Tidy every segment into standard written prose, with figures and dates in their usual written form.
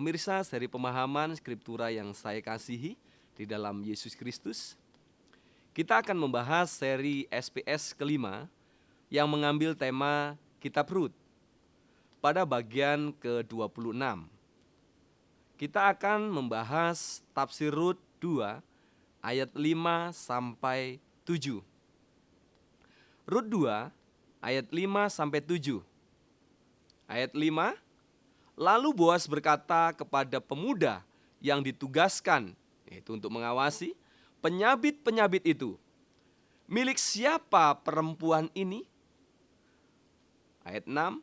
Pemirsa, seri pemahaman Skriptura yang saya kasihi di dalam Yesus Kristus, kita akan membahas seri SPS kelima yang mengambil tema Kitab Rut pada bagian ke-26. Kita akan membahas tafsir Rut 2 ayat 5 sampai 7. Rut 2 ayat 5 sampai 7. Ayat 5, lalu Boas berkata kepada pemuda yang ditugaskan, yaitu untuk mengawasi penyabit-penyabit itu, milik siapa perempuan ini? Ayat 6,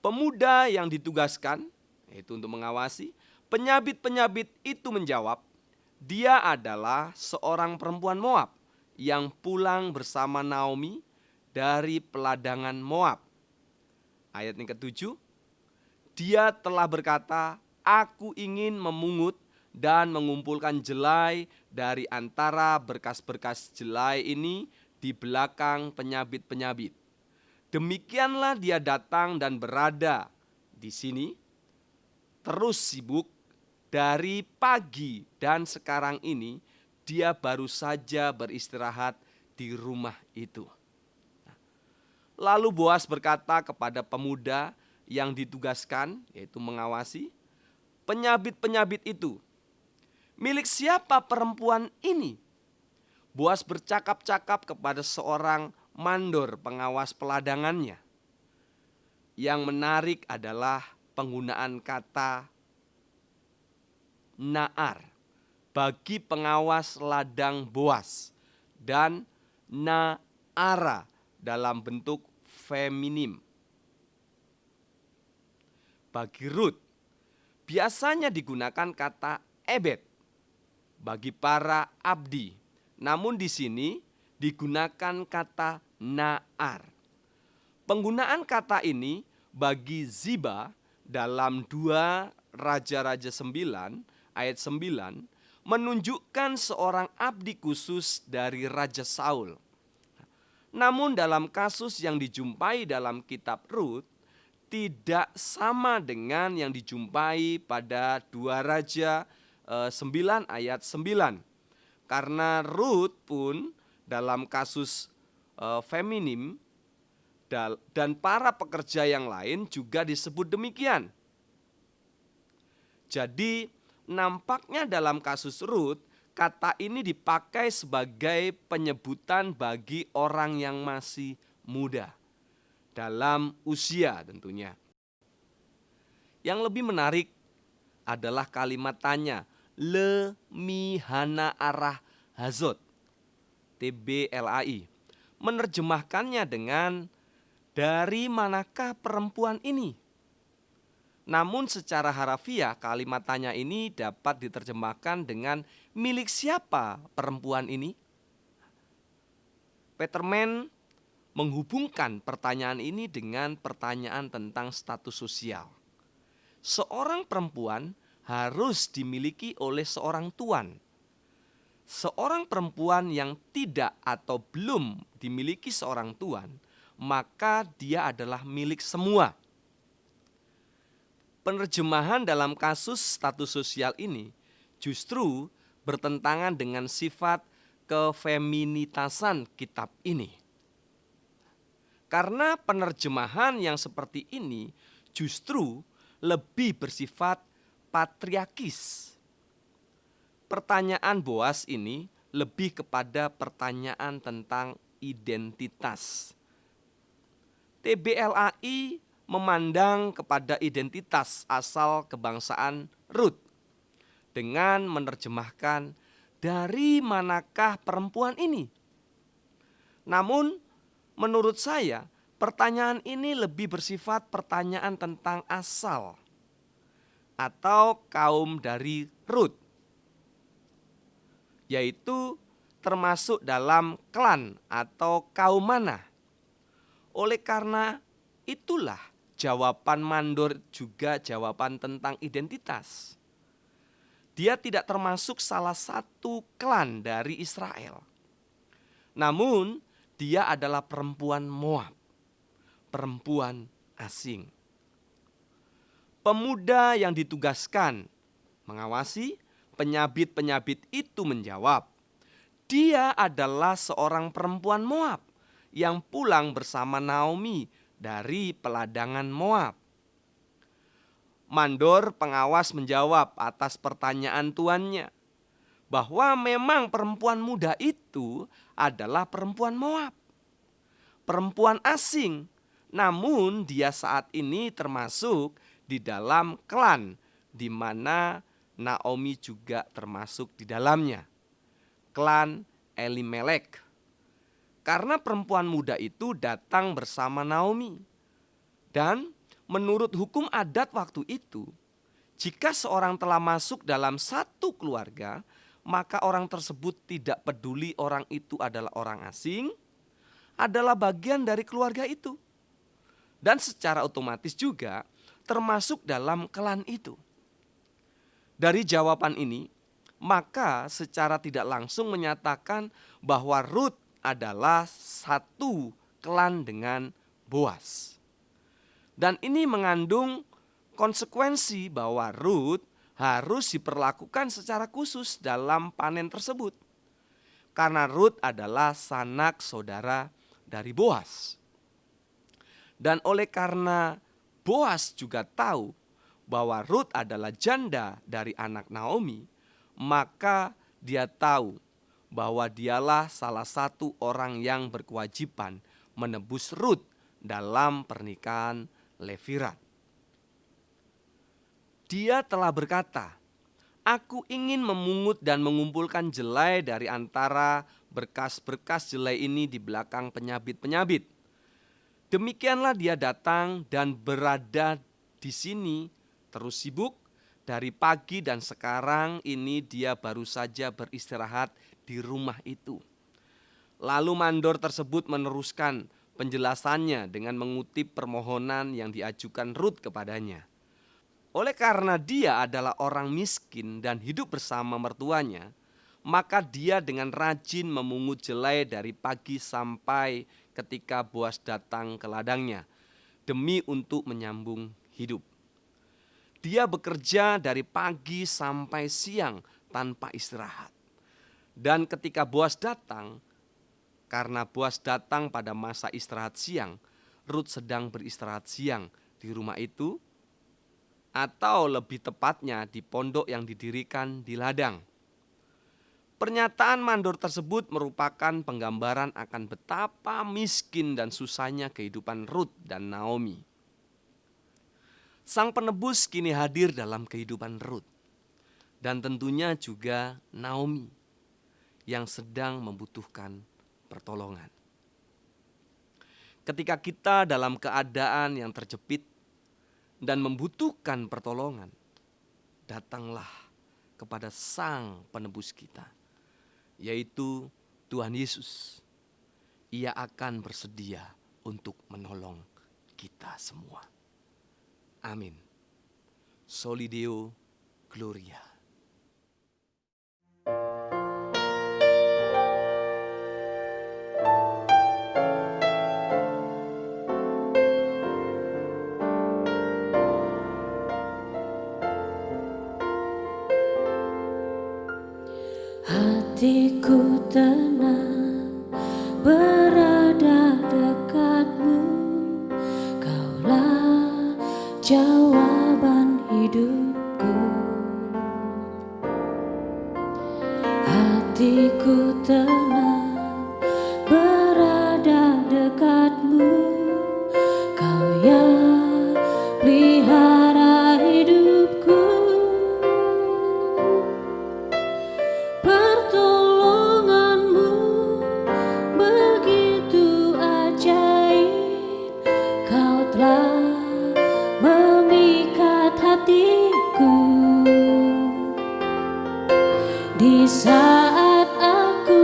pemuda yang ditugaskan, yaitu untuk mengawasi penyabit-penyabit itu menjawab, dia adalah seorang perempuan Moab yang pulang bersama Naomi dari peladangan Moab. Ayat yang ke-7, dia telah berkata, aku ingin memungut dan mengumpulkan jelai dari antara berkas-berkas jelai ini di belakang penyabit-penyabit. Demikianlah dia datang dan berada di sini, terus sibuk dari pagi dan sekarang ini dia baru saja beristirahat di rumah itu. Lalu Boas berkata kepada pemuda yang ditugaskan, yaitu mengawasi penyabit-penyabit itu, milik siapa perempuan ini? Boas bercakap-cakap kepada seorang mandor pengawas peladangannya. Yang menarik adalah penggunaan kata Naar bagi pengawas ladang Boas dan Naara dalam bentuk feminim. Bagi Rut, biasanya digunakan kata ebed bagi para abdi. Namun di sini digunakan kata naar. Penggunaan kata ini bagi Ziba dalam 2 Raja-Raja 9 ayat 9 menunjukkan seorang abdi khusus dari Raja Saul. Namun dalam kasus yang dijumpai dalam kitab Rut, tidak sama dengan yang dijumpai pada 2 Raja 9 ayat 9. Karena Rut pun dalam kasus feminim dan para pekerja yang lain juga disebut demikian. Jadi nampaknya dalam kasus Rut, kata ini dipakai sebagai penyebutan bagi orang yang masih muda. Dalam usia tentunya. Yang lebih menarik adalah kalimat tanya, le mihana arah hazot, TBLAI. Menerjemahkannya dengan, dari manakah perempuan ini? Namun secara harafiah kalimat tanya ini dapat diterjemahkan dengan milik siapa perempuan ini? Peterman menghubungkan pertanyaan ini dengan pertanyaan tentang status sosial. Seorang perempuan harus dimiliki oleh seorang tuan. Seorang perempuan yang tidak atau belum dimiliki seorang tuan, maka dia adalah milik semua. Penerjemahan dalam kasus status sosial ini justru bertentangan dengan sifat kefeminitasan kitab ini. Karena penerjemahan yang seperti ini justru lebih bersifat patriarkis. Pertanyaan Boas ini lebih kepada pertanyaan tentang identitas. TBLAI memandang kepada identitas asal kebangsaan Rut dengan menerjemahkan dari manakah perempuan ini. Namun menurut saya, pertanyaan ini lebih bersifat pertanyaan tentang asal atau kaum dari Rut, yaitu termasuk dalam klan atau kaum mana. Oleh karena itulah jawaban mandor juga jawaban tentang identitas. Dia tidak termasuk salah satu klan dari Israel. Namun dia adalah perempuan Moab, perempuan asing. Pemuda yang ditugaskan Mengawasi, penyabit-penyabit itu menjawab, dia adalah seorang perempuan Moab yang pulang bersama Naomi dari peladangan Moab. Mandor pengawas menjawab atas pertanyaan tuannya bahwa memang perempuan muda itu adalah perempuan Moab, perempuan asing, namun dia saat ini termasuk di dalam klan di mana Naomi juga termasuk di dalamnya, klan Elimelek. Karena perempuan muda itu datang bersama Naomi. Dan menurut hukum adat waktu itu, jika seorang telah masuk dalam satu keluarga, maka orang tersebut tidak peduli orang itu adalah orang asing, adalah bagian dari keluarga itu. Dan secara otomatis juga termasuk dalam klan itu. Dari jawaban ini, maka secara tidak langsung menyatakan bahwa Rut adalah satu klan dengan Boas. Dan ini mengandung konsekuensi bahwa Rut harus diperlakukan secara khusus dalam panen tersebut. Karena Rut adalah sanak saudara dari Boas. Dan oleh karena Boas juga tahu bahwa Rut adalah janda dari anak Naomi, maka dia tahu bahwa dialah salah satu orang yang berkewajiban menebus Rut dalam pernikahan Levirat. Dia telah berkata, "Aku ingin memungut dan mengumpulkan jelai dari antara berkas-berkas jelai ini di belakang penyabit-penyabit." Demikianlah dia datang dan berada di sini terus sibuk dari pagi, dan sekarang ini dia baru saja beristirahat di rumah itu. Lalu mandor tersebut meneruskan penjelasannya dengan mengutip permohonan yang diajukan Rut kepadanya. Oleh karena dia adalah orang miskin dan hidup bersama mertuanya, maka dia dengan rajin memungut jelai dari pagi sampai ketika Boas datang ke ladangnya demi untuk menyambung hidup. Dia bekerja dari pagi sampai siang tanpa istirahat. Dan ketika Boas datang, karena Boas datang pada masa istirahat siang, Rut sedang beristirahat siang di rumah itu, atau lebih tepatnya di pondok yang didirikan di ladang. Pernyataan mandor tersebut merupakan penggambaran akan betapa miskin dan susahnya kehidupan Rut dan Naomi. Sang penebus kini hadir dalam kehidupan Rut, dan tentunya juga Naomi yang sedang membutuhkan pertolongan. Ketika kita dalam keadaan yang terjepit dan membutuhkan pertolongan, datanglah kepada Sang Penebus kita, yaitu Tuhan Yesus. Ia akan bersedia untuk menolong kita semua. Amin. Soli Deo Gloria. Hatiku tenang berada dekatmu, Kaulah jawaban hidupku. Hatiku tenang berada dekatmu, Kau yang pelihara hidupku. Pertolonganmu begitu ajaib, Kau telah memikat hatiku. Di saat aku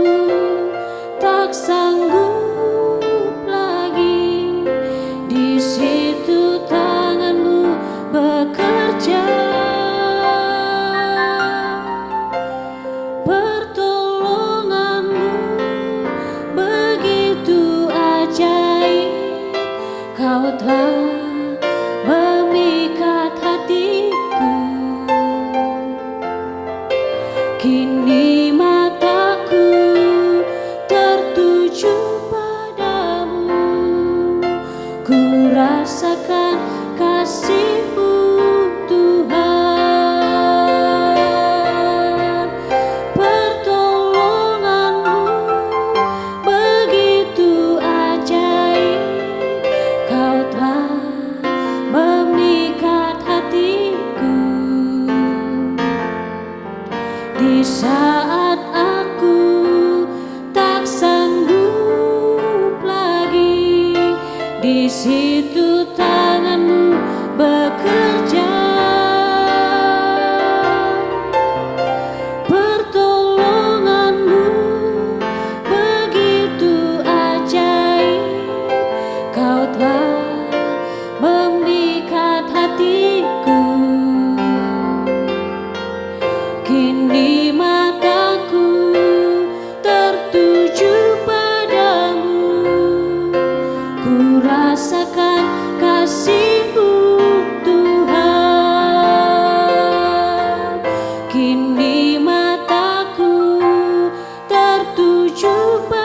jumpa